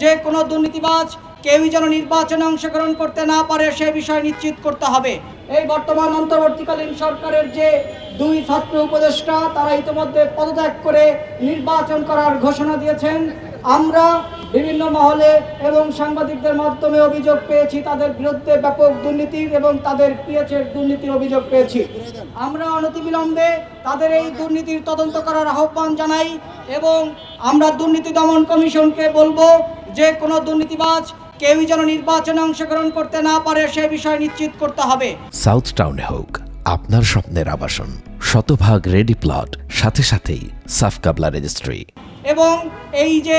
যে কোনো দুর্নীতিবাজ কেউই যেন নির্বাচনে অংশগ্রহণ করতে না পারে সে বিষয় নিশ্চিত করতে হবে। এই বর্তমান অন্তর্বর্তীকালীন সরকারের যে দুই ছাত্র উপদেষ্টা তারা ইতিমধ্যে পদত্যাগ করে নির্বাচন করার ঘোষণা দিয়েছেন। আমরা বিভিন্ন মহলে এবং সাংবাদিকদের মাধ্যমে অভিযোগ পেয়েছি তাদের বিরুদ্ধে ব্যাপক দুর্নীতির এবং তাদের পিএচের দুর্নীতির অভিযোগ পেয়েছি। আমরা অনতিবিলম্বে তাদের এই দুর্নীতির তদন্ত করার আহ্বান জানাই এবং আমরা দুর্নীতি দমন কমিশনকে বলবো যে কোনো দুর্নীতিবাজ কেউই যেন নির্বাচনে অংশগ্রহণ করতে না পারে সে বিষয় নিশ্চিত করতে হবে। সাউথ টাউনে হোক আপনার স্বপ্নের আবাসন, শতভাগ রেডি প্লট, সাথে সাথেই সাফ কাবলা রেজিস্ট্রি। এবং এই যে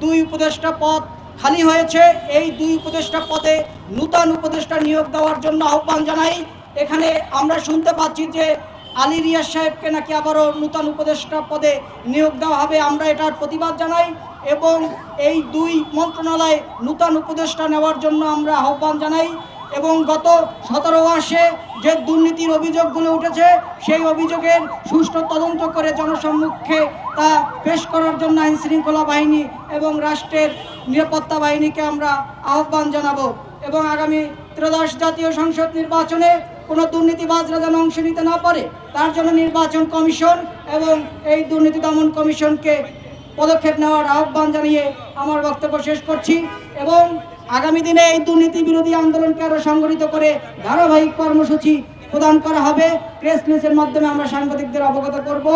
দুই উপদেষ্টা পদ খালি হয়েছে এই দুই উপদেষ্টা পদে নূতন উপদেষ্টা নিয়োগ দেওয়ার জন্য আহ্বান জানাই। এখানে আমরা শুনতে পাচ্ছি যে আলী রিয়াজ সাহেবকে নাকি আবারও নূতন উপদেষ্টা পদে নিয়োগ দেওয়া হবে। আমরা এটার প্রতিবাদ জানাই এবং এই দুই মন্ত্রণালয়ে নূতন উপদেষ্টা নেওয়ার জন্য আমরা আহ্বান জানাই এবং গত 17 মাসে যে দুর্নীতির অভিযোগগুলো উঠেছে সেই অভিযোগের সুষ্ঠু তদন্ত করে জনসম্মুখে তা পেশ করার জন্য আইন শৃঙ্খলা বাহিনী এবং রাষ্ট্রের নিরাপত্তা বাহিনীকে আমরা আহ্বান জানাবো এবং আগামী ত্রয়োদশ জাতীয় সংসদ নির্বাচনে কোনো দুর্নীতিবাজরা যেন অংশ নিতে না পারে তার জন্য নির্বাচন কমিশন এবং এই দুর্নীতি দমন কমিশনকে পদক্ষেপ নেওয়ার আহ্বান জানিয়ে আমার বক্তব্য শেষ করছি এবং আগামী দিনে এই দুর্নীতি বিরোধী আন্দোলনকে আরো সংগঠিত করে ধারাবাহিক কর্মসূচি প্রদান করা হবে। প্রেস রিলিজের মাধ্যমে আমরা সাংবাদিকদের অবগত করব।